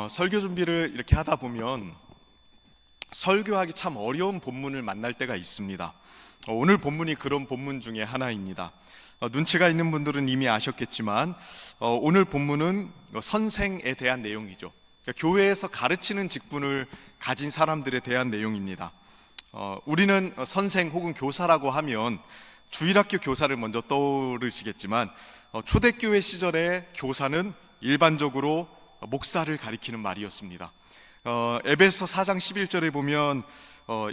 설교 준비를 이렇게 하다 보면 설교하기 참 어려운 본문을 만날 때가 있습니다. 오늘 본문이 그런 본문 중에 하나입니다. 눈치가 있는 분들은 이미 아셨겠지만 오늘 본문은 선생에 대한 내용이죠. 그러니까 교회에서 가르치는 직분을 가진 사람들에 대한 내용입니다. 우리는 선생 혹은 교사라고 하면 주일학교 교사를 먼저 떠오르시겠지만 초대교회 시절에 교사는 일반적으로 목사를 가리키는 말이었습니다. 에베소 4장 11절에 보면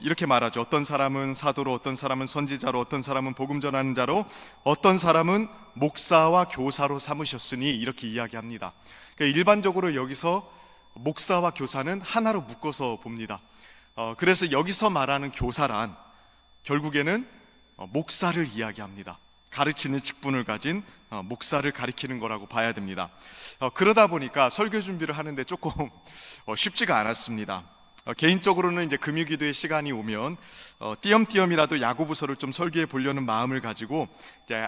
이렇게 말하죠. 어떤 사람은 사도로, 어떤 사람은 선지자로, 어떤 사람은 복음 전하는 자로, 어떤 사람은 목사와 교사로 삼으셨으니, 이렇게 이야기합니다. 그러니까 일반적으로 여기서 목사와 교사는 하나로 묶어서 봅니다. 그래서 여기서 말하는 교사란 결국에는 목사를 이야기합니다. 가르치는 직분을 가진 목사를 가리키는 거라고 봐야 됩니다. 그러다 보니까 설교 준비를 하는데 조금 쉽지가 않았습니다. 개인적으로는 이제 금요기도의 시간이 오면 띄엄띄엄이라도 야고보서를 좀 설교해 보려는 마음을 가지고 이제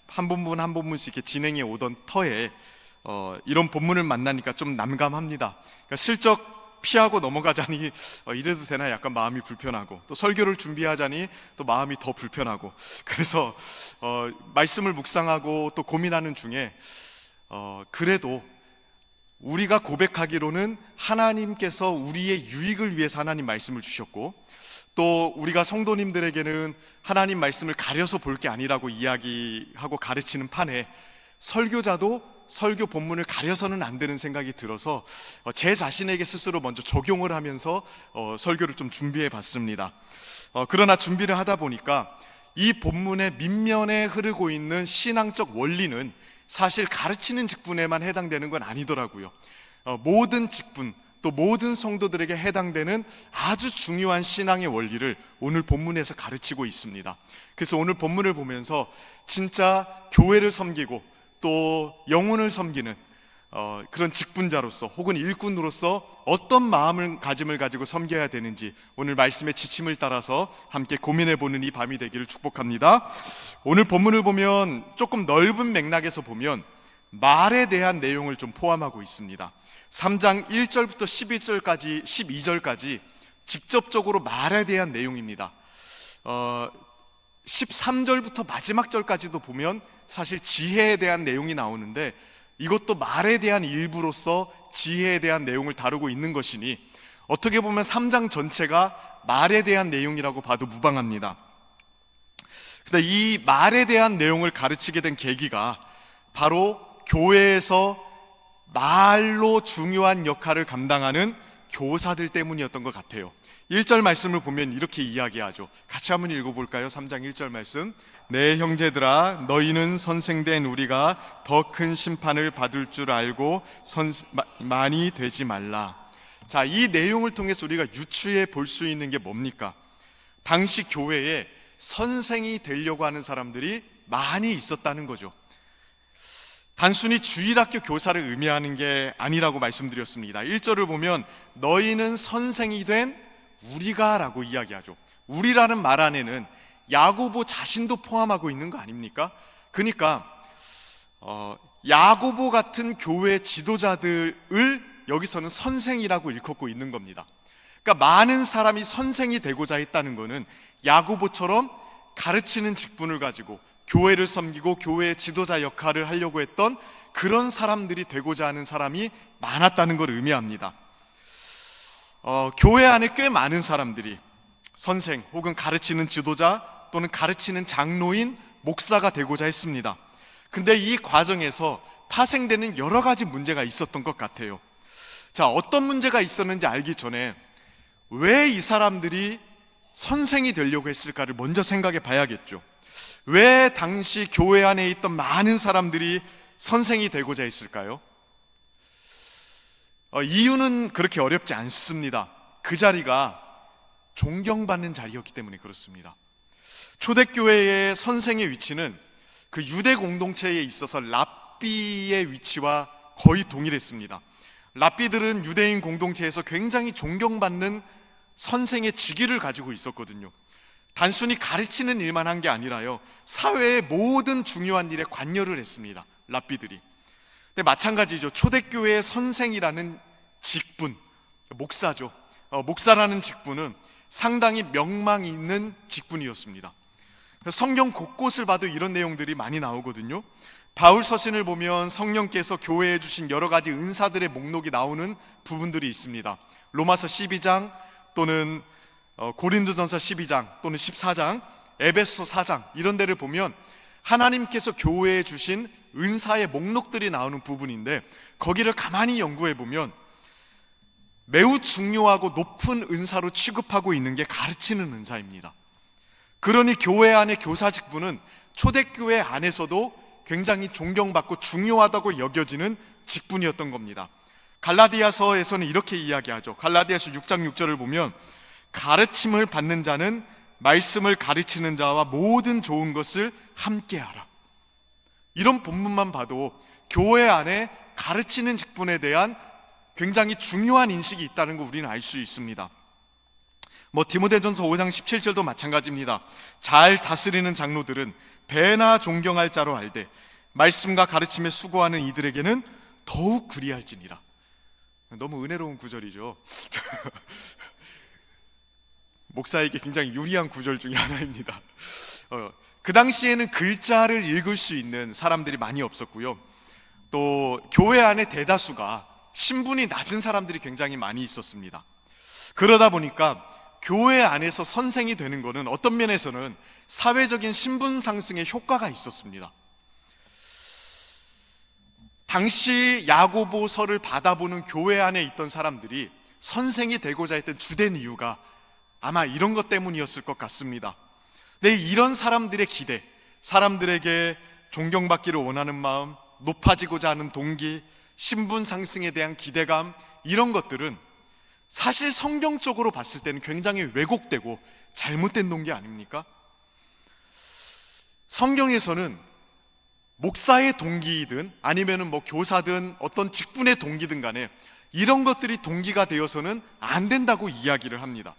한 본문 한 본문씩 이렇게 진행해 오던 터에 이런 본문을 만나니까 좀 난감합니다. 그러니까 슬쩍 피하고 넘어가자니 이래도 되나 약간 마음이 불편하고, 또 설교를 준비하자니 또 마음이 더 불편하고, 그래서 말씀을 묵상하고 또 고민하는 중에 그래도 우리가 고백하기로는 하나님께서 우리의 유익을 위해서 하나님 말씀을 주셨고, 또 우리가 성도님들에게는 하나님 말씀을 가려서 볼 게 아니라고 이야기하고 가르치는 판에 설교자도 설교 본문을 가려서는 안 되는 생각이 들어서 제 자신에게 스스로 먼저 적용을 하면서 설교를 좀 준비해 봤습니다. 그러나 준비를 하다 보니까 이 본문의 밑면에 흐르고 있는 신앙적 원리는 사실 가르치는 직분에만 해당되는 건 아니더라고요. 모든 직분, 또 모든 성도들에게 해당되는 아주 중요한 신앙의 원리를 오늘 본문에서 가르치고 있습니다. 그래서 오늘 본문을 보면서 진짜 교회를 섬기고 또 영혼을 섬기는 그런 직분자로서 혹은 일꾼으로서 어떤 마음가짐을 가지고 섬겨야 되는지 오늘 말씀의 지침을 따라서 함께 고민해보는 이 밤이 되기를 축복합니다. 오늘 본문을 보면 조금 넓은 맥락에서 보면 말에 대한 내용을 좀 포함하고 있습니다. 3장 1절부터 12절까지 직접적으로 말에 대한 내용입니다. 13절부터 마지막 절까지도 보면 사실 지혜에 대한 내용이 나오는데, 이것도 말에 대한 일부로서 지혜에 대한 내용을 다루고 있는 것이니 어떻게 보면 3장 전체가 말에 대한 내용이라고 봐도 무방합니다. 근데 이 말에 대한 내용을 가르치게 된 계기가 바로 교회에서 말로 중요한 역할을 감당하는 교사들 때문이었던 것 같아요. 1절 말씀을 보면 이렇게 이야기하죠. 같이 한번 읽어볼까요? 3장 1절 말씀. 내 형제들아, 너희는 선생된 우리가 더 큰 심판을 받을 줄 알고 많이 되지 말라. 자, 이 내용을 통해서 우리가 유추해 볼 수 있는 게 뭡니까? 당시 교회에 선생이 되려고 하는 사람들이 많이 있었다는 거죠. 단순히 주일학교 교사를 의미하는 게 아니라고 말씀드렸습니다. 1절을 보면 너희는 선생이 된 우리가 라고 이야기하죠. 우리라는 말 안에는 야고보 자신도 포함하고 있는 거 아닙니까? 그러니까 야고보 같은 교회 지도자들을 여기서는 선생이라고 일컫고 있는 겁니다. 그러니까 많은 사람이 선생이 되고자 했다는 것은 야고보처럼 가르치는 직분을 가지고 교회를 섬기고 교회의 지도자 역할을 하려고 했던 그런 사람들이 되고자 하는 사람이 많았다는 걸 의미합니다. 교회 안에 꽤 많은 사람들이 선생 혹은 가르치는 지도자 또는 가르치는 장로인, 목사가 되고자 했습니다. 근데 이 과정에서 파생되는 여러 가지 문제가 있었던 것 같아요. 자, 어떤 문제가 있었는지 알기 전에 왜 이 사람들이 선생이 되려고 했을까를 먼저 생각해 봐야겠죠. 왜 당시 교회 안에 있던 많은 사람들이 선생이 되고자 했을까요? 이유는 그렇게 어렵지 않습니다. 그 자리가 존경받는 자리였기 때문에 그렇습니다. 초대교회의 선생의 위치는 그 유대 공동체에 있어서 랍비의 위치와 거의 동일했습니다. 랍비들은 유대인 공동체에서 굉장히 존경받는 선생의 직위를 가지고 있었거든요. 단순히 가르치는 일만 한 게 아니라요, 사회의 모든 중요한 일에 관여를 했습니다. 랍비들이. 근데 마찬가지죠. 초대교회의 선생이라는 직분, 목사죠. 목사라는 직분은 상당히 명망 있는 직분이었습니다. 성경 곳곳을 봐도 이런 내용들이 많이 나오거든요. 바울 서신을 보면 성령께서 교회에 주신 여러 가지 은사들의 목록이 나오는 부분들이 있습니다. 로마서 12장 또는 고린도전서 12장 또는 14장, 에베소 4장 이런 데를 보면 하나님께서 교회에 주신 은사의 목록들이 나오는 부분인데, 거기를 가만히 연구해 보면 매우 중요하고 높은 은사로 취급하고 있는 게 가르치는 은사입니다. 그러니 교회 안의 교사 직분은 초대교회 안에서도 굉장히 존경받고 중요하다고 여겨지는 직분이었던 겁니다. 갈라디아서에서는 이렇게 이야기하죠. 갈라디아서 6장 6절을 보면 가르침을 받는 자는 말씀을 가르치는 자와 모든 좋은 것을 함께하라. 이런 본문만 봐도 교회 안에 가르치는 직분에 대한 굉장히 중요한 인식이 있다는 거 우리는 알 수 있습니다. 디모데전서 5장 17절도 마찬가지입니다. 잘 다스리는 장로들은 배나 존경할 자로 알되 말씀과 가르침에 수고하는 이들에게는 더욱 그리할지니라. 너무 은혜로운 구절이죠. 목사에게 굉장히 유리한 구절 중에 하나입니다. 그 당시에는 글자를 읽을 수 있는 사람들이 많이 없었고요. 또 교회 안에 대다수가 신분이 낮은 사람들이 굉장히 많이 있었습니다. 그러다 보니까 교회 안에서 선생이 되는 것은 어떤 면에서는 사회적인 신분 상승에 효과가 있었습니다. 당시 야고보서를 받아보는 교회 안에 있던 사람들이 선생이 되고자 했던 주된 이유가 아마 이런 것 때문이었을 것 같습니다. 네, 이런 사람들의 기대, 사람들에게 존경받기를 원하는 마음, 높아지고자 하는 동기, 신분 상승에 대한 기대감, 이런 것들은 사실 성경적으로 봤을 때는 굉장히 왜곡되고 잘못된 동기 아닙니까? 성경에서는 목사의 동기이든 아니면은 교사든 어떤 직분의 동기든 간에 이런 것들이 동기가 되어서는 안 된다고 이야기를 합니다.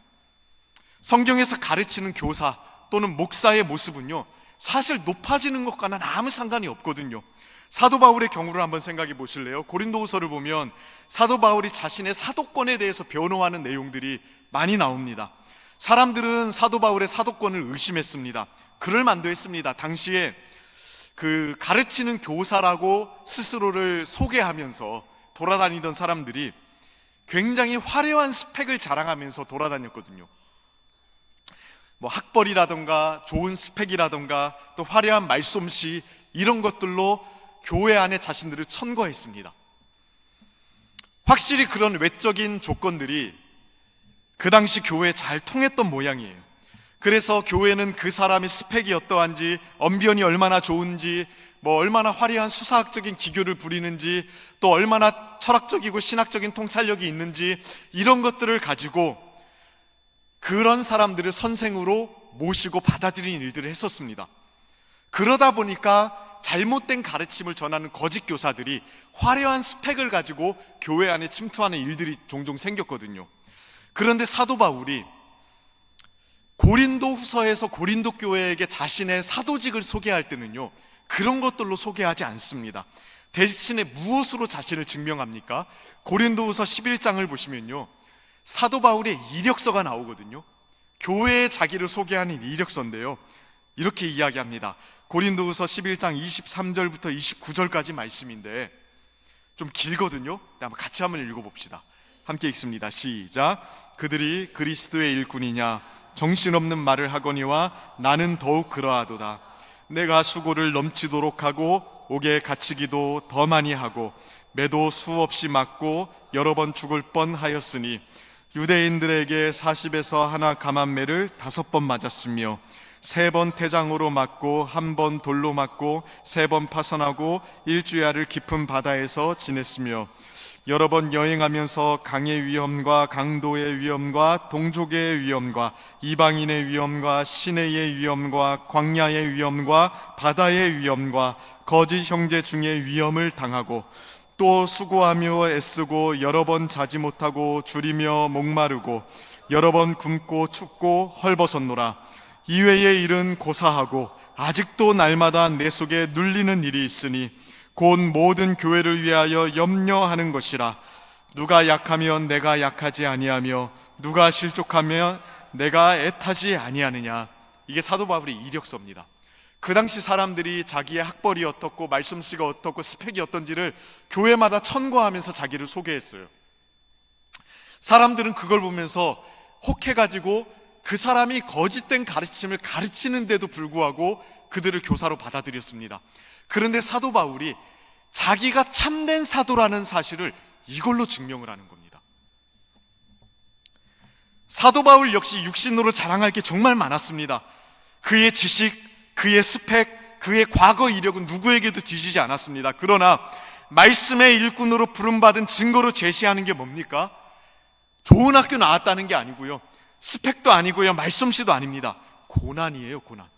성경에서 가르치는 교사 또는 목사의 모습은요, 사실 높아지는 것과는 아무 상관이 없거든요. 사도 바울의 경우를 한번 생각해 보실래요? 고린도후서를 보면 사도 바울이 자신의 사도권에 대해서 변호하는 내용들이 많이 나옵니다. 사람들은 사도 바울의 사도권을 의심했습니다. 그럴 만도 했습니다. 당시에 그 가르치는 교사라고 스스로를 소개하면서 돌아다니던 사람들이 굉장히 화려한 스펙을 자랑하면서 돌아다녔거든요. 학벌이라던가 좋은 스펙이라던가 또 화려한 말솜씨, 이런 것들로 교회 안에 자신들을 천거했습니다. 확실히 그런 외적인 조건들이 그 당시 교회에 잘 통했던 모양이에요. 그래서 교회는 그 사람의 스펙이 어떠한지, 언변이 얼마나 좋은지, 얼마나 화려한 수사학적인 기교를 부리는지, 또 얼마나 철학적이고 신학적인 통찰력이 있는지, 이런 것들을 가지고 그런 사람들을 선생으로 모시고 받아들이는 일들을 했었습니다. 그러다 보니까 잘못된 가르침을 전하는 거짓 교사들이 화려한 스펙을 가지고 교회 안에 침투하는 일들이 종종 생겼거든요. 그런데 사도 바울이 고린도 후서에서 고린도 교회에게 자신의 사도직을 소개할 때는요, 그런 것들로 소개하지 않습니다. 대신에 무엇으로 자신을 증명합니까? 고린도 후서 11장을 보시면요, 사도 바울의 이력서가 나오거든요. 교회에 자기를 소개하는 이력서인데요, 이렇게 이야기합니다. 고린도후서 11장 23절부터 29절까지 말씀인데 좀 길거든요. 같이 한번 읽어봅시다. 함께 읽습니다. 시작. 그들이 그리스도의 일꾼이냐 정신없는 말을 하거니와 나는 더욱 그러하도다. 내가 수고를 넘치도록 하고 옥에 갇히기도 더 많이 하고 매도 수없이 맞고 여러 번 죽을 뻔하였으니 유대인들에게 40에서 하나 감한매를 5번 맞았으며 3번 태장으로 맞고 1번 돌로 맞고 3번 파선하고 일주야를 깊은 바다에서 지냈으며 여러 번 여행하면서 강의 위험과 강도의 위험과 동족의 위험과 이방인의 위험과 시내의 위험과 광야의 위험과 바다의 위험과 거짓 형제 중에 위험을 당하고 또 수고하며 애쓰고 여러 번 자지 못하고 줄이며 목마르고 여러 번 굶고 춥고 헐벗었노라. 이외의 일은 고사하고 아직도 날마다 내 속에 눌리는 일이 있으니 곧 모든 교회를 위하여 염려하는 것이라. 누가 약하면 내가 약하지 아니하며 누가 실족하면 내가 애타지 아니하느냐. 이게 사도 바울의 이력서입니다. 그 당시 사람들이 자기의 학벌이 어떻고 말씀씨가 어떻고 스펙이 어떤지를 교회마다 천거하면서 자기를 소개했어요. 사람들은 그걸 보면서 혹해가지고 그 사람이 거짓된 가르침을 가르치는데도 불구하고 그들을 교사로 받아들였습니다. 그런데 사도 바울이 자기가 참된 사도라는 사실을 이걸로 증명을 하는 겁니다. 사도 바울 역시 육신으로 자랑할 게 정말 많았습니다. 그의 지식, 그의 스펙, 그의 과거 이력은 누구에게도 뒤지지 않았습니다. 그러나 말씀의 일꾼으로 부름받은 증거로 제시하는 게 뭡니까? 좋은 학교 나왔다는 게 아니고요, 스펙도 아니고요, 말솜씨도 아닙니다. 고난이에요. 고난.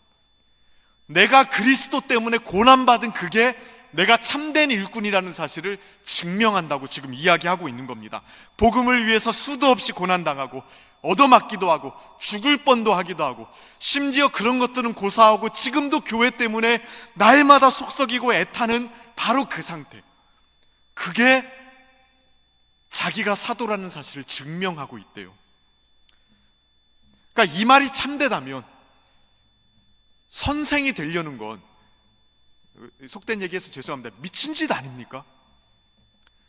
내가 그리스도 때문에 고난받은 그게 내가 참된 일꾼이라는 사실을 증명한다고 지금 이야기하고 있는 겁니다. 복음을 위해서 수도 없이 고난당하고 얻어맞기도 하고 죽을 뻔도 하기도 하고, 심지어 그런 것들은 고사하고 지금도 교회 때문에 날마다 속썩이고 애타는 바로 그 상태, 그게 자기가 사도라는 사실을 증명하고 있대요. 그러니까 이 말이 참되다면 선생이 되려는 건, 속된 얘기해서 죄송합니다, 미친 짓 아닙니까?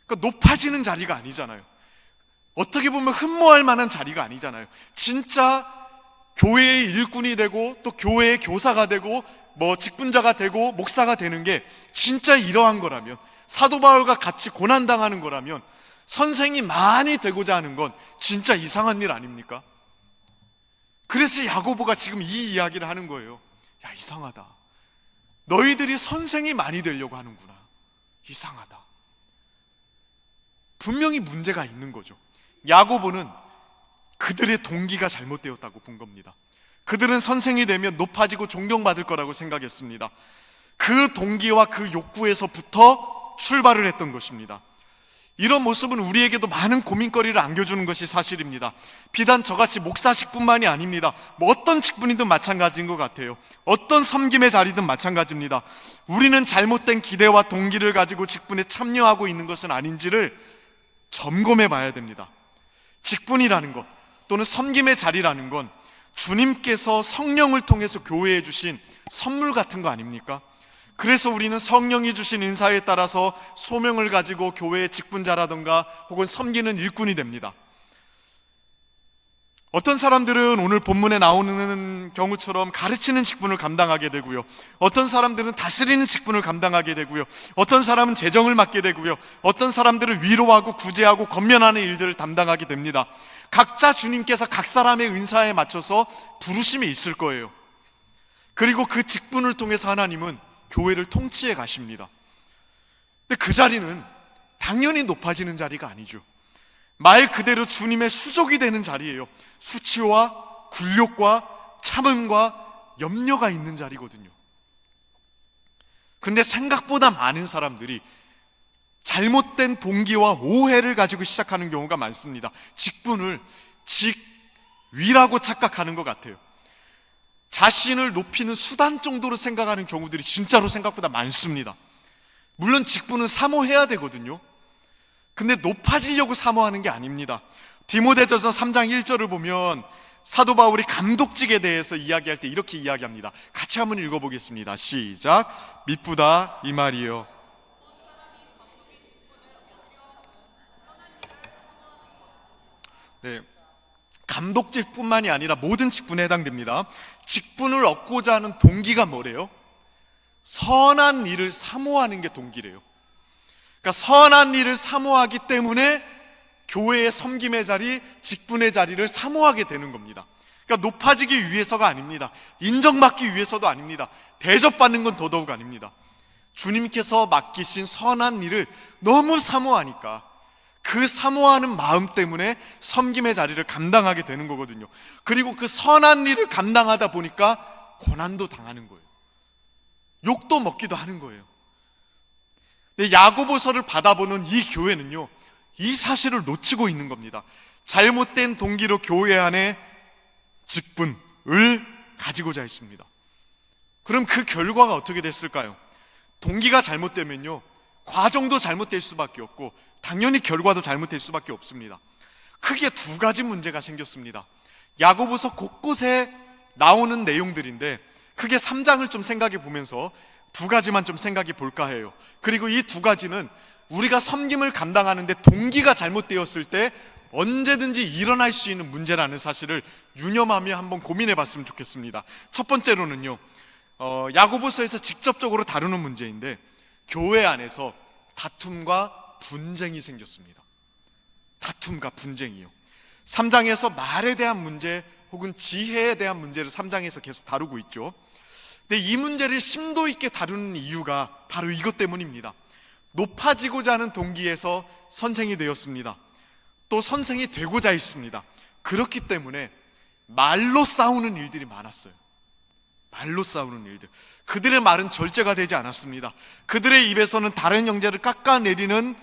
그러니까 높아지는 자리가 아니잖아요. 어떻게 보면 흠모할 만한 자리가 아니잖아요. 진짜 교회의 일꾼이 되고 또 교회의 교사가 되고 뭐 직분자가 되고 목사가 되는 게 진짜 이러한 거라면, 사도 바울과 같이 고난당하는 거라면 선생이 많이 되고자 하는 건 진짜 이상한 일 아닙니까? 그래서 야고보가 지금 이 이야기를 하는 거예요. 야, 이상하다. 너희들이 선생이 많이 되려고 하는구나. 이상하다. 분명히 문제가 있는 거죠. 야고보는 그들의 동기가 잘못되었다고 본 겁니다. 그들은 선생이 되면 높아지고 존경받을 거라고 생각했습니다. 그 동기와 그 욕구에서부터 출발을 했던 것입니다. 이런 모습은 우리에게도 많은 고민거리를 안겨주는 것이 사실입니다. 비단 저같이 목사직뿐만이 아닙니다. 뭐 어떤 직분이든 마찬가지인 것 같아요. 어떤 섬김의 자리든 마찬가지입니다. 우리는 잘못된 기대와 동기를 가지고 직분에 참여하고 있는 것은 아닌지를 점검해 봐야 됩니다. 직분이라는 것 또는 섬김의 자리라는 건 주님께서 성령을 통해서 교회에 주신 선물 같은 거 아닙니까? 그래서 우리는 성령이 주신 은사에 따라서 소명을 가지고 교회의 직분자라던가 혹은 섬기는 일꾼이 됩니다. 어떤 사람들은 오늘 본문에 나오는 경우처럼 가르치는 직분을 감당하게 되고요, 어떤 사람들은 다스리는 직분을 감당하게 되고요, 어떤 사람은 재정을 맡게 되고요, 어떤 사람들은 위로하고 구제하고 권면하는 일들을 담당하게 됩니다. 각자 주님께서 각 사람의 은사에 맞춰서 부르심이 있을 거예요. 그리고 그 직분을 통해서 하나님은 교회를 통치해 가십니다. 근데 그 자리는 당연히 높아지는 자리가 아니죠. 말 그대로 주님의 수족이 되는 자리예요. 수치와 굴욕과 참음과 염려가 있는 자리거든요. 근데 생각보다 많은 사람들이 잘못된 동기와 오해를 가지고 시작하는 경우가 많습니다. 직분을 직위라고 착각하는 것 같아요. 자신을 높이는 수단 정도로 생각하는 경우들이 진짜로 생각보다 많습니다. 물론 직분은 사모해야 되거든요. 근데 높아지려고 사모하는 게 아닙니다. 디모데전서 3장 1절을 보면 사도 바울이 감독직에 대해서 이야기할 때 이렇게 이야기합니다. 같이 한번 읽어보겠습니다. 시작. 미쁘다 이 말이요. 네, 감독직뿐만이 아니라 모든 직분에 해당됩니다. 직분을 얻고자 하는 동기가 뭐래요? 선한 일을 사모하는 게 동기래요. 그러니까 선한 일을 사모하기 때문에 교회의 섬김의 자리, 직분의 자리를 사모하게 되는 겁니다. 그러니까 높아지기 위해서가 아닙니다. 인정받기 위해서도 아닙니다. 대접받는 건 더더욱 아닙니다. 주님께서 맡기신 선한 일을 너무 사모하니까 그 사모하는 마음 때문에 섬김의 자리를 감당하게 되는 거거든요. 그리고 그 선한 일을 감당하다 보니까 고난도 당하는 거예요. 욕도 먹기도 하는 거예요. 근데 야고보서를 받아보는 이 교회는요, 이 사실을 놓치고 있는 겁니다. 잘못된 동기로 교회 안에 직분을 가지고자 했습니다. 그럼 그 결과가 어떻게 됐을까요? 동기가 잘못되면요, 과정도 잘못될 수밖에 없고 당연히 결과도 잘못될 수밖에 없습니다. 크게 두 가지 문제가 생겼습니다. 야고보서 곳곳에 나오는 내용들인데 크게 3장을 좀 생각해 보면서 두 가지만 좀 생각해 볼까 해요. 그리고 이 두 가지는 우리가 섬김을 감당하는데 동기가 잘못되었을 때 언제든지 일어날 수 있는 문제라는 사실을 유념하며 한번 고민해 봤으면 좋겠습니다. 첫 번째로는요, 야고보서에서 직접적으로 다루는 문제인데 교회 안에서 다툼과 분쟁이 생겼습니다. 다툼과 분쟁이요. 3장에서 말에 대한 문제 혹은 지혜에 대한 문제를 3장에서 계속 다루고 있죠. 근데 이 문제를 심도 있게 다루는 이유가 바로 이것 때문입니다. 높아지고자 하는 동기에서 선생이 되었습니다. 또 선생이 되고자 했습니다. 그렇기 때문에 말로 싸우는 일들이 많았어요. 말로 싸우는 일들. 그들의 말은 절제가 되지 않았습니다. 그들의 입에서는 다른 형제를 깎아내리는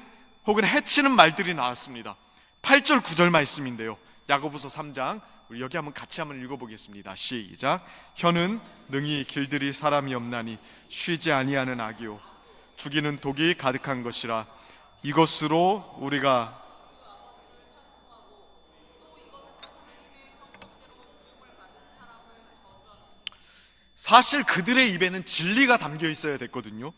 혹은 해치는 말들이 나왔습니다. 8절 9절 말씀인데요, 야고보서 3장 우리 여기 한번 같이 한번 읽어보겠습니다. 시작. 혀는 능히 길들이 사람이 없나니 쉬지 아니하는 악이요 죽이는 독이 가득한 것이라. 이것으로 우리가 사실 그들의 입에는 진리가 담겨 있어야 됐거든요.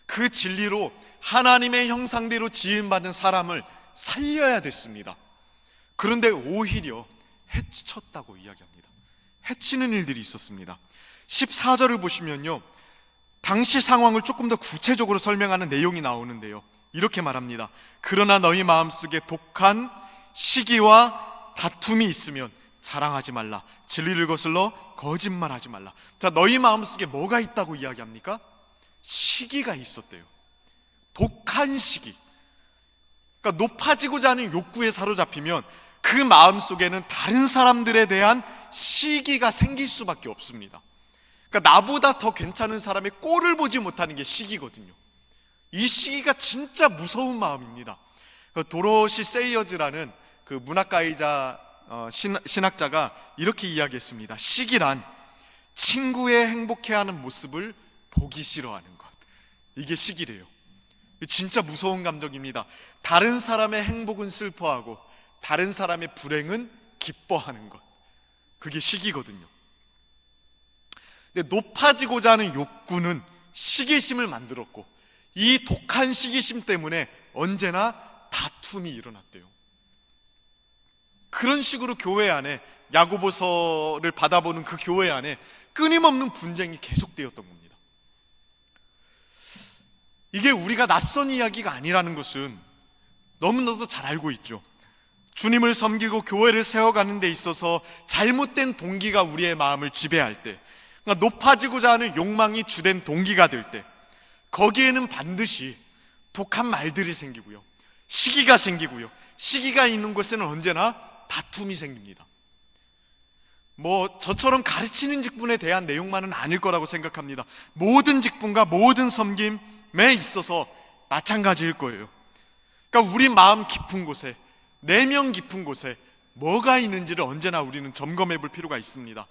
그 진리로 하나님의 형상대로 지음받은 사람을 살려야 됐습니다. 그런데 오히려 해쳤다고 이야기합니다. 해치는 일들이 있었습니다. 14절을 보시면요, 당시 상황을 조금 더 구체적으로 설명하는 내용이 나오는데요, 이렇게 말합니다. 그러나 너희 마음속에 독한 시기와 다툼이 있으면 자랑하지 말라. 진리를 거슬러 거짓말하지 말라. 자, 너희 마음속에 뭐가 있다고 이야기합니까? 시기가 있었대요. 독한 시기. 그러니까 높아지고자 하는 욕구에 사로잡히면 그 마음속에는 다른 사람들에 대한 시기가 생길 수밖에 없습니다. 그러니까 나보다 더 괜찮은 사람의 꼴을 보지 못하는 게 시기거든요. 이 시기가 진짜 무서운 마음입니다. 도로시 세이어즈라는 그 문학가이자 신학자가 이렇게 이야기했습니다. 시기란 친구의 행복해하는 모습을 보기 싫어하는 것, 이게 시기래요. 진짜 무서운 감정입니다. 다른 사람의 행복은 슬퍼하고 다른 사람의 불행은 기뻐하는 것, 그게 시기거든요. 근데 높아지고자 하는 욕구는 시기심을 만들었고 이 독한 시기심 때문에 언제나 다툼이 일어났대요. 그런 식으로 교회 안에, 야고보서를 받아보는 그 교회 안에 끊임없는 분쟁이 계속되었던 겁니다. 이게 우리가 낯선 이야기가 아니라는 것은 너무나도 잘 알고 있죠. 주님을 섬기고 교회를 세워가는 데 있어서 잘못된 동기가 우리의 마음을 지배할 때, 그러니까 높아지고자 하는 욕망이 주된 동기가 될 때, 거기에는 반드시 독한 말들이 생기고요, 시기가 생기고요, 시기가 있는 곳에는 언제나 다툼이 생깁니다. 저처럼 가르치는 직분에 대한 내용만은 아닐 거라고 생각합니다. 모든 직분과 모든 섬김에 있어서 마찬가지일 거예요. 그러니까 우리 마음 깊은 곳에, 내면 깊은 곳에 뭐가 있는지를 언제나 우리는 점검해 볼 필요가 있습니다.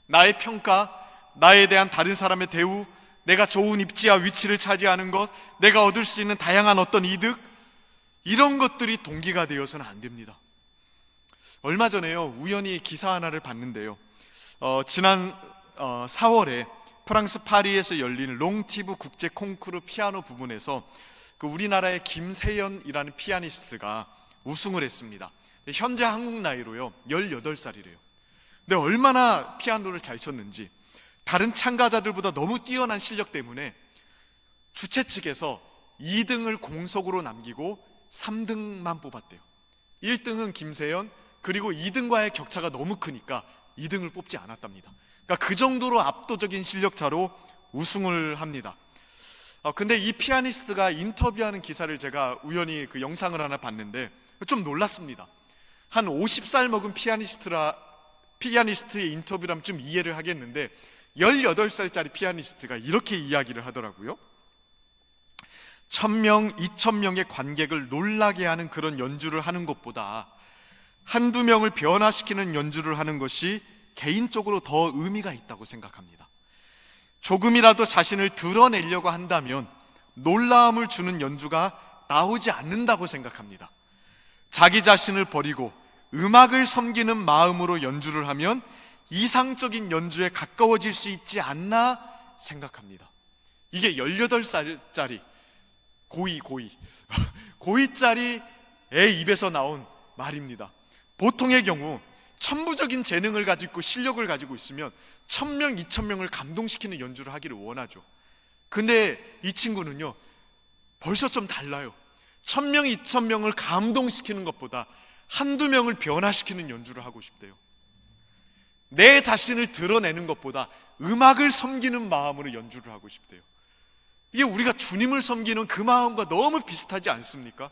나의 평가, 나에 대한 다른 사람의 대우, 내가 좋은 입지와 위치를 차지하는 것, 내가 얻을 수 있는 다양한 어떤 이득, 이런 것들이 동기가 되어서는 안 됩니다. 얼마 전에요, 우연히 기사 하나를 봤는데요, 지난 4월에 프랑스 파리에서 열린 롱티브 국제 콩쿠르 피아노 부분에서 그 우리나라의 김세연이라는 피아니스트가 우승을 했습니다. 현재 한국 나이로요 18살이래요. 근데 얼마나 피아노를 잘 쳤는지 다른 참가자들보다 너무 뛰어난 실력 때문에 주최 측에서 2등을 공석으로 남기고 3등만 뽑았대요. 1등은 김세연, 그리고 2등과의 격차가 너무 크니까 2등을 뽑지 않았답니다. 그러니까 그 정도로 압도적인 실력차로 우승을 합니다. 근데 이 피아니스트가 인터뷰하는 기사를 제가 우연히 그 영상을 하나 봤는데 좀 놀랐습니다. 한 50살 먹은 피아니스트의 인터뷰라면 좀 이해를 하겠는데 18살짜리 피아니스트가 이렇게 이야기를 하더라고요. 1000명, 2000명의 관객을 놀라게 하는 그런 연주를 하는 것보다 한두 명을 변화시키는 연주를 하는 것이 개인적으로 더 의미가 있다고 생각합니다. 조금이라도 자신을 드러내려고 한다면 놀라움을 주는 연주가 나오지 않는다고 생각합니다. 자기 자신을 버리고 음악을 섬기는 마음으로 연주를 하면 이상적인 연주에 가까워질 수 있지 않나 생각합니다. 이게 18살짜리 고2짜리 애 입에서 나온 말입니다. 보통의 경우 천부적인 재능을 가지고 실력을 가지고 있으면 1000명, 2000명을 감동시키는 연주를 하기를 원하죠. 근데 이 친구는요, 벌써 좀 달라요. 1000명, 2000명을 감동시키는 것보다 한두 명을 변화시키는 연주를 하고 싶대요. 내 자신을 드러내는 것보다 음악을 섬기는 마음으로 연주를 하고 싶대요. 이게 우리가 주님을 섬기는 그 마음과 너무 비슷하지 않습니까?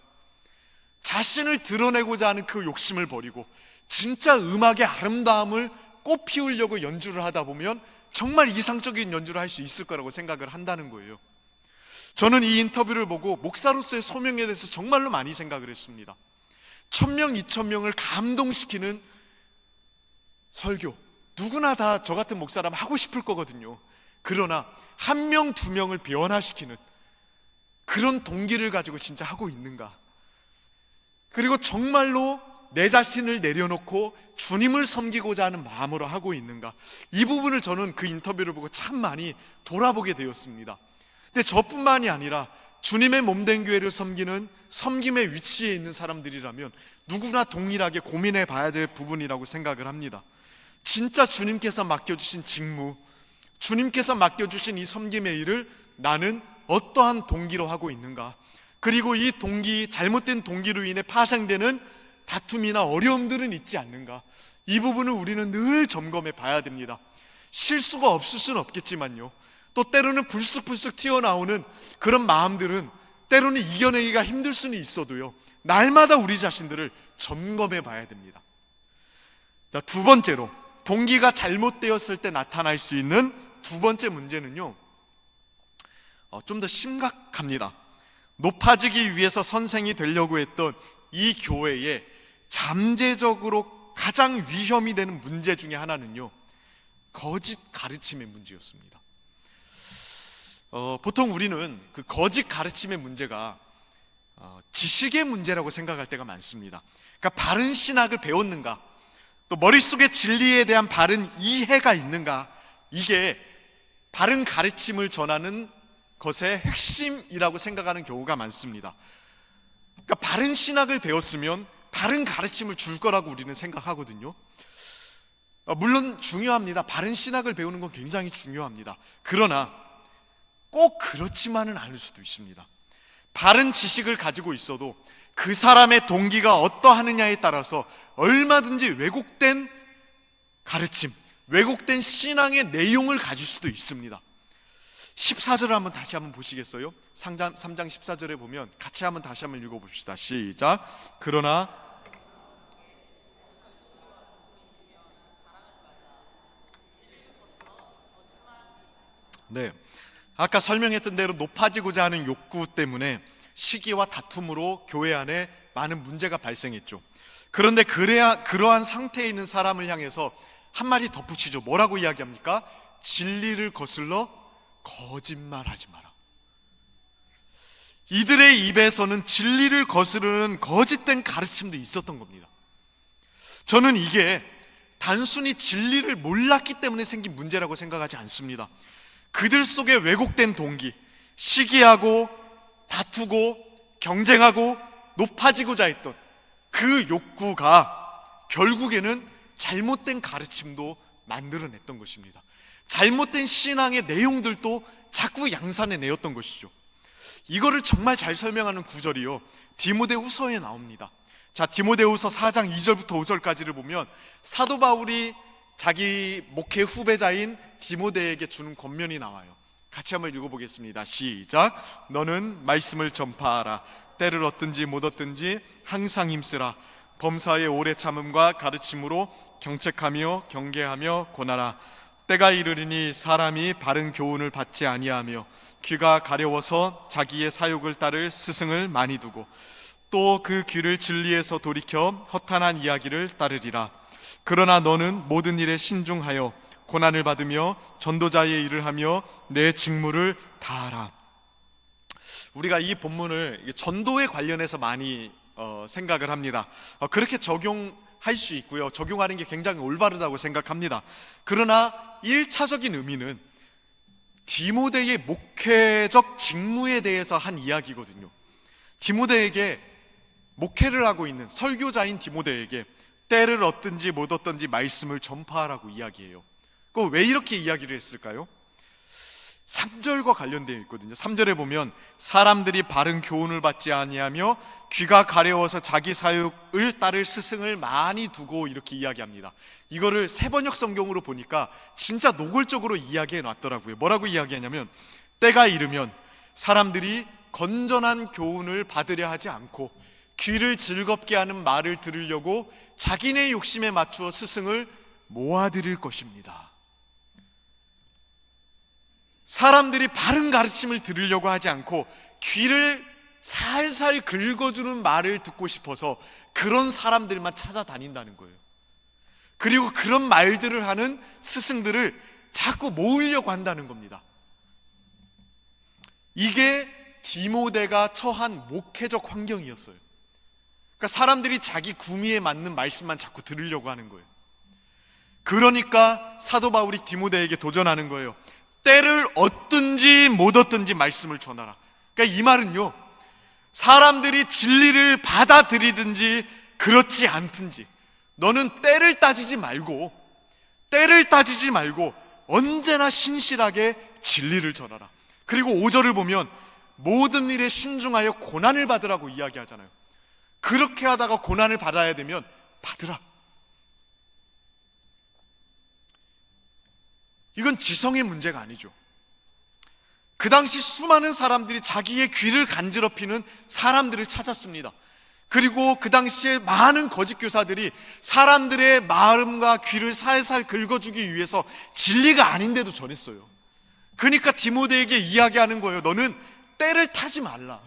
자신을 드러내고자 하는 그 욕심을 버리고 진짜 음악의 아름다움을 꽃피우려고 연주를 하다 보면 정말 이상적인 연주를 할 수 있을 거라고 생각을 한다는 거예요. 저는 이 인터뷰를 보고 목사로서의 소명에 대해서 정말로 많이 생각을 했습니다. 1000명, 2000명을 감동시키는 설교, 누구나 다 저 같은 목사라면 하고 싶을 거거든요. 그러나 1명, 2명을 변화시키는 그런 동기를 가지고 진짜 하고 있는가? 그리고 정말로 내 자신을 내려놓고 주님을 섬기고자 하는 마음으로 하고 있는가? 이 부분을 저는 그 인터뷰를 보고 참 많이 돌아보게 되었습니다. 근데 저뿐만이 아니라 주님의 몸된 교회를 섬기는 섬김의 위치에 있는 사람들이라면 누구나 동일하게 고민해 봐야 될 부분이라고 생각을 합니다. 진짜 주님께서 맡겨주신 직무, 주님께서 맡겨주신 이 섬김의 일을 나는 어떠한 동기로 하고 있는가? 그리고 이 동기, 잘못된 동기로 인해 파생되는 다툼이나 어려움들은 있지 않는가? 이 부분을 우리는 늘 점검해 봐야 됩니다. 실수가 없을 수는 없겠지만요, 또 때로는 불쑥불쑥 튀어나오는 그런 마음들은 때로는 이겨내기가 힘들 수는 있어도요, 날마다 우리 자신들을 점검해 봐야 됩니다. 자, 두 번째로 동기가 잘못되었을 때 나타날 수 있는 두 번째 문제는요, 좀 더 심각합니다. 높아지기 위해서 선생이 되려고 했던 이 교회에 잠재적으로 가장 위험이 되는 문제 중에 하나는요, 거짓 가르침의 문제였습니다. 보통 우리는 그 거짓 가르침의 문제가 지식의 문제라고 생각할 때가 많습니다. 그러니까 바른 신학을 배웠는가, 또 머릿속에 진리에 대한 바른 이해가 있는가, 이게 바른 가르침을 전하는 것의 핵심이라고 생각하는 경우가 많습니다. 그러니까 바른 신학을 배웠으면 바른 가르침을 줄 거라고 우리는 생각하거든요. 물론 중요합니다. 바른 신학을 배우는 건 굉장히 중요합니다. 그러나 꼭 그렇지만은 않을 수도 있습니다. 바른 지식을 가지고 있어도 그 사람의 동기가 어떠하느냐에 따라서 얼마든지 왜곡된 가르침, 왜곡된 신앙의 내용을 가질 수도 있습니다. 14절을 다시 한번 보시겠어요? 3장 14절에 보면 같이 다시 한번 읽어봅시다. 시작. 그러나 아까 설명했던 대로 높아지고자 하는 욕구 때문에 시기와 다툼으로 교회 안에 많은 문제가 발생했죠. 그런데 그러한 상태에 있는 사람을 향해서 한 마디 덧붙이죠. 뭐라고 이야기합니까? 진리를 거슬러 거짓말하지 마라. 이들의 입에서는 진리를 거스르는 거짓된 가르침도 있었던 겁니다. 저는 이게 단순히 진리를 몰랐기 때문에 생긴 문제라고 생각하지 않습니다. 그들 속에 왜곡된 동기, 시기하고 다투고 경쟁하고 높아지고자 했던 그 욕구가 결국에는 잘못된 가르침도 만들어냈던 것입니다. 잘못된 신앙의 내용들도 자꾸 양산해내었던 것이죠. 이거를 정말 잘 설명하는 구절이요, 디모데후서에 나옵니다. 자, 디모데후서 4장 2절부터 5절까지를 보면 사도 바울이 자기 목회 후배자인 디모데에게 주는 권면이 나와요. 같이 한번 읽어보겠습니다. 시작. 너는 말씀을 전파하라. 때를 얻든지 못 얻든지 항상 힘쓰라. 범사의 오래 참음과 가르침으로 경책하며 경계하며 권하라. 때가 이르리니 사람이 바른 교훈을 받지 아니하며 귀가 가려워서 자기의 사욕을 따를 스승을 많이 두고 또 그 귀를 진리에서 돌이켜 허탄한 이야기를 따르리라. 그러나 너는 모든 일에 신중하여 고난을 받으며 전도자의 일을 하며 내 직무를 다하라. 우리가 이 본문을 전도에 관련해서 많이 생각을 합니다. 그렇게 적용할 수 있고요. 적용하는 게 굉장히 올바르다고 생각합니다. 그러나 1차적인 의미는 디모데의 목회적 직무에 대해서 한 이야기거든요. 디모데에게 목회를 하고 있는 설교자인 디모데에게 때를 얻든지 못 얻든지 말씀을 전파하라고 이야기해요. 왜 이렇게 이야기를 했을까요? 3절과 관련되어 있거든요. 3절에 보면 사람들이 바른 교훈을 받지 아니하며 귀가 가려워서 자기 사욕을 따를 스승을 많이 두고 이렇게 이야기합니다. 이거를 새번역 성경으로 보니까 진짜 노골적으로 이야기해 놨더라고요. 뭐라고 이야기하냐면 때가 이르면 사람들이 건전한 교훈을 받으려 하지 않고 귀를 즐겁게 하는 말을 들으려고 자기네 욕심에 맞추어 스승을 모아들일 것입니다. 사람들이 바른 가르침을 들으려고 하지 않고 귀를 살살 긁어주는 말을 듣고 싶어서 그런 사람들만 찾아다닌다는 거예요. 그리고 그런 말들을 하는 스승들을 자꾸 모으려고 한다는 겁니다. 이게 디모데가 처한 목회적 환경이었어요. 그러니까 사람들이 자기 구미에 맞는 말씀만 자꾸 들으려고 하는 거예요. 그러니까 사도 바울이 디모데에게 도전하는 거예요. 때를 얻든지 못 얻든지 말씀을 전하라. 그러니까 이 말은요, 사람들이 진리를 받아들이든지 그렇지 않든지 너는 때를 따지지 말고 언제나 신실하게 진리를 전하라. 그리고 5절을 보면 모든 일에 신중하여 고난을 받으라고 이야기하잖아요. 그렇게 하다가 고난을 받아야 되면 받으라. 이건 지성의 문제가 아니죠. 그 당시 수많은 사람들이 자기의 귀를 간지럽히는 사람들을 찾았습니다. 그리고 그 당시에 많은 거짓 교사들이 사람들의 마음과 귀를 살살 긁어주기 위해서 진리가 아닌데도 전했어요. 그러니까 디모데에게 이야기하는 거예요. 너는 때를 타지 말라.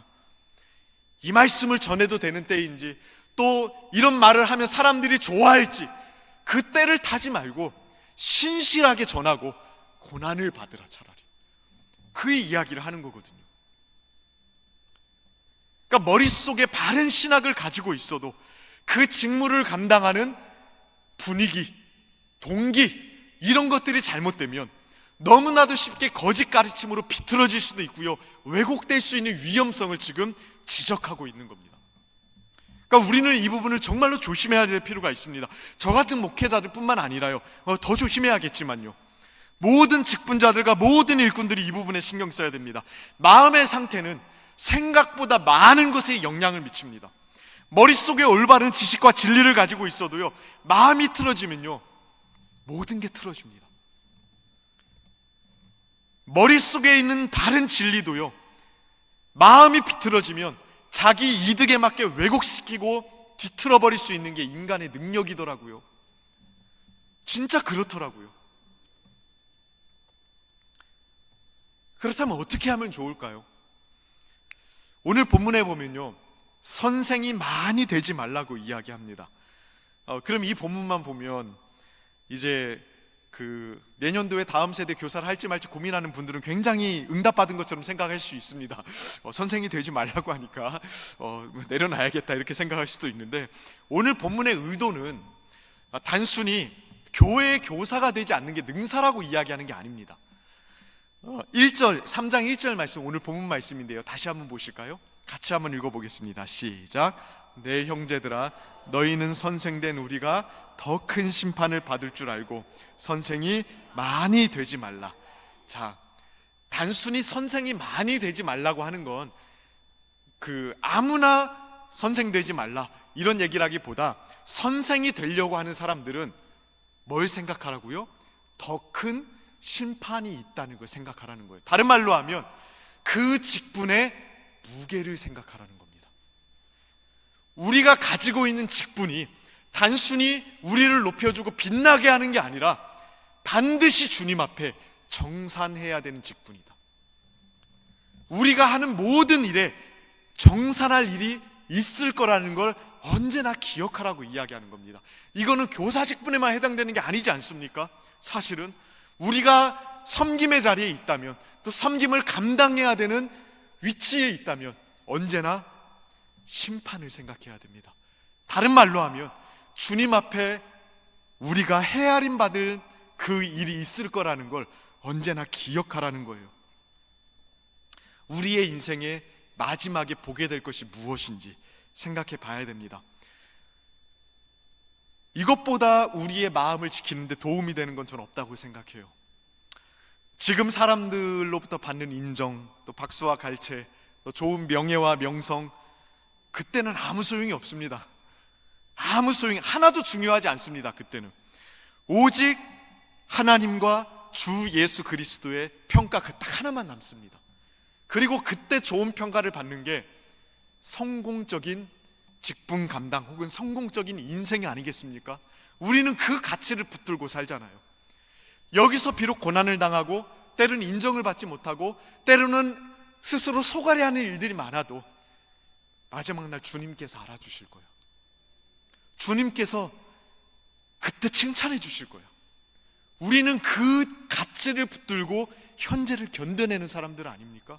이 말씀을 전해도 되는 때인지, 또 이런 말을 하면 사람들이 좋아할지, 그 때를 타지 말고 신실하게 전하고 고난을 받으라. 차라리 그 이야기를 하는 거거든요. 그러니까 머릿속에 바른 신학을 가지고 있어도 그 직무를 감당하는 분위기, 동기, 이런 것들이 잘못되면 너무나도 쉽게 거짓 가르침으로 비틀어질 수도 있고요, 왜곡될 수 있는 위험성을 지금 지적하고 있는 겁니다. 그러니까 우리는 이 부분을 정말로 조심해야 될 필요가 있습니다. 저 같은 목회자들 뿐만 아니라요, 더 조심해야겠지만요, 모든 직분자들과 모든 일꾼들이 이 부분에 신경 써야 됩니다. 마음의 상태는 생각보다 많은 것에 영향을 미칩니다. 머릿속에 올바른 지식과 진리를 가지고 있어도요, 마음이 틀어지면요, 모든 게 틀어집니다. 머릿속에 있는 바른 진리도요, 마음이 비틀어지면 자기 이득에 맞게 왜곡시키고 뒤틀어버릴 수 있는 게 인간의 능력이더라고요. 진짜 그렇더라고요. 그렇다면 어떻게 하면 좋을까요? 오늘 본문에 보면요, 선생이 많이 되지 말라고 이야기합니다. 그럼 이 본문만 보면 이제 내년도에 다음 세대 교사를 할지 말지 고민하는 분들은 굉장히 응답받은 것처럼 생각할 수 있습니다. 선생이 되지 말라고 하니까 내려놔야겠다 이렇게 생각할 수도 있는데, 오늘 본문의 의도는 단순히 교회의 교사가 되지 않는 게 능사라고 이야기하는 게 아닙니다. 3장 1절 말씀, 오늘 본문 말씀인데요, 다시 한번 보실까요? 같이 한번 읽어보겠습니다. 시작. 내 형제들아, 너희는 선생된 우리가 더 큰 심판을 받을 줄 알고 선생이 많이 되지 말라. 자, 단순히 선생이 많이 되지 말라고 하는 건 아무나 선생 되지 말라 이런 얘기라기보다, 선생이 되려고 하는 사람들은 뭘 생각하라고요? 더 큰 심판이 있다는 걸 생각하라는 거예요. 다른 말로 하면 그 직분의 무게를 생각하라는 겁니다. 우리가 가지고 있는 직분이 단순히 우리를 높여주고 빛나게 하는 게 아니라 반드시 주님 앞에 정산해야 되는 직분이다. 우리가 하는 모든 일에 정산할 일이 있을 거라는 걸 언제나 기억하라고 이야기하는 겁니다. 이거는 교사 직분에만 해당되는 게 아니지 않습니까? 사실은 우리가 섬김의 자리에 있다면 또 섬김을 감당해야 되는 위치에 있다면 언제나 심판을 생각해야 됩니다. 다른 말로 하면 주님 앞에 우리가 헤아림 받을 그 일이 있을 거라는 걸 언제나 기억하라는 거예요. 우리의 인생의 마지막에 보게 될 것이 무엇인지 생각해 봐야 됩니다. 이것보다 우리의 마음을 지키는 데 도움이 되는 건 저는 없다고 생각해요. 지금 사람들로부터 받는 인정, 또 박수와 갈채, 또 좋은 명예와 명성, 그때는 아무 소용이 없습니다. 아무 소용이, 하나도 중요하지 않습니다. 그때는 오직 하나님과 주 예수 그리스도의 평가 그 딱 하나만 남습니다. 그리고 그때 좋은 평가를 받는 게 성공적인 직분 감당 혹은 성공적인 인생이 아니겠습니까? 우리는 그 가치를 붙들고 살잖아요. 여기서 비록 고난을 당하고 때로는 인정을 받지 못하고 때로는 스스로 속아려하는 일들이 많아도 마지막 날 주님께서 알아주실 거예요. 주님께서 그때 칭찬해 주실 거예요. 우리는 그 가치를 붙들고 현재를 견뎌내는 사람들 아닙니까?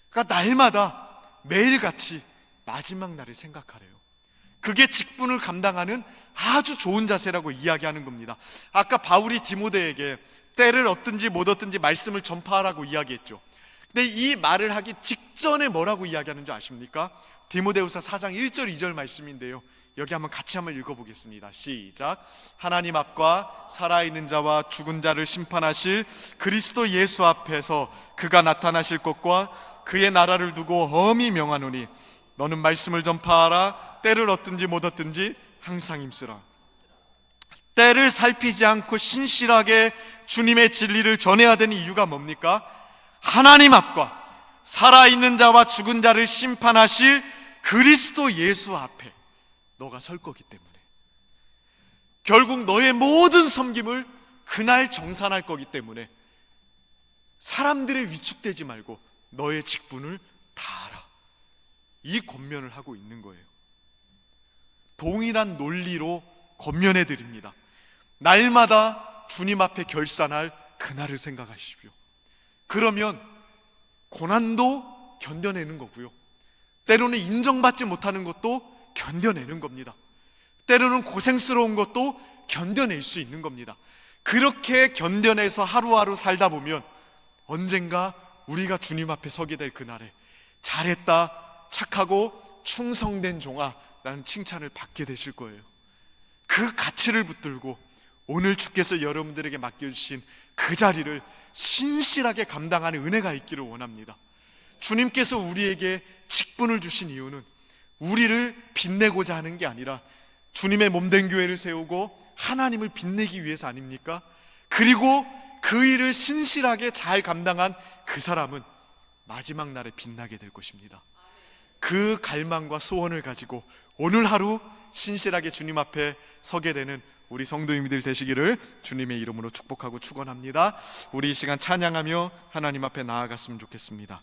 그러니까 날마다 매일같이 마지막 날을 생각하래요. 그게 직분을 감당하는 아주 좋은 자세라고 이야기하는 겁니다. 아까 바울이 디모데에게 때를 얻든지 못 얻든지 말씀을 전파하라고 이야기했죠. 근데 이 말을 하기 직전에 뭐라고 이야기하는 줄 아십니까? 디모데후서 4장 1절 2절 말씀인데요, 여기 같이 한번 읽어보겠습니다. 시작. 하나님 앞과 살아있는 자와 죽은 자를 심판하실 그리스도 예수 앞에서 그가 나타나실 것과 그의 나라를 두고 엄히 명하노니 너는 말씀을 전파하라. 때를 얻든지 못 얻든지 항상 힘쓰라. 때를 살피지 않고 신실하게 주님의 진리를 전해야 되는 이유가 뭡니까? 하나님 앞과 살아있는 자와 죽은 자를 심판하실 그리스도 예수 앞에 너가 설 거기 때문에, 결국 너의 모든 섬김을 그날 정산할 거기 때문에 사람들에 위축되지 말고 너의 직분을 다하라, 이 권면을 하고 있는 거예요. 동일한 논리로 권면해 드립니다. 날마다 주님 앞에 결산할 그날을 생각하십시오. 그러면 고난도 견뎌내는 거고요, 때로는 인정받지 못하는 것도 견뎌내는 겁니다. 때로는 고생스러운 것도 견뎌낼 수 있는 겁니다. 그렇게 견뎌내서 하루하루 살다 보면 언젠가 우리가 주님 앞에 서게 될 그날에 잘했다, 착하고 충성된 종아 라는 칭찬을 받게 되실 거예요. 그 가치를 붙들고 오늘 주께서 여러분들에게 맡겨주신 그 자리를 신실하게 감당하는 은혜가 있기를 원합니다. 주님께서 우리에게 직분을 주신 이유는 우리를 빛내고자 하는 게 아니라 주님의 몸된 교회를 세우고 하나님을 빛내기 위해서 아닙니까? 그리고 그 일을 신실하게 잘 감당한 그 사람은 마지막 날에 빛나게 될 것입니다. 그 갈망과 소원을 가지고 오늘 하루 신실하게 주님 앞에 서게 되는 우리 성도님들 되시기를 주님의 이름으로 축복하고 축원합니다. 우리 이 시간 찬양하며 하나님 앞에 나아갔으면 좋겠습니다.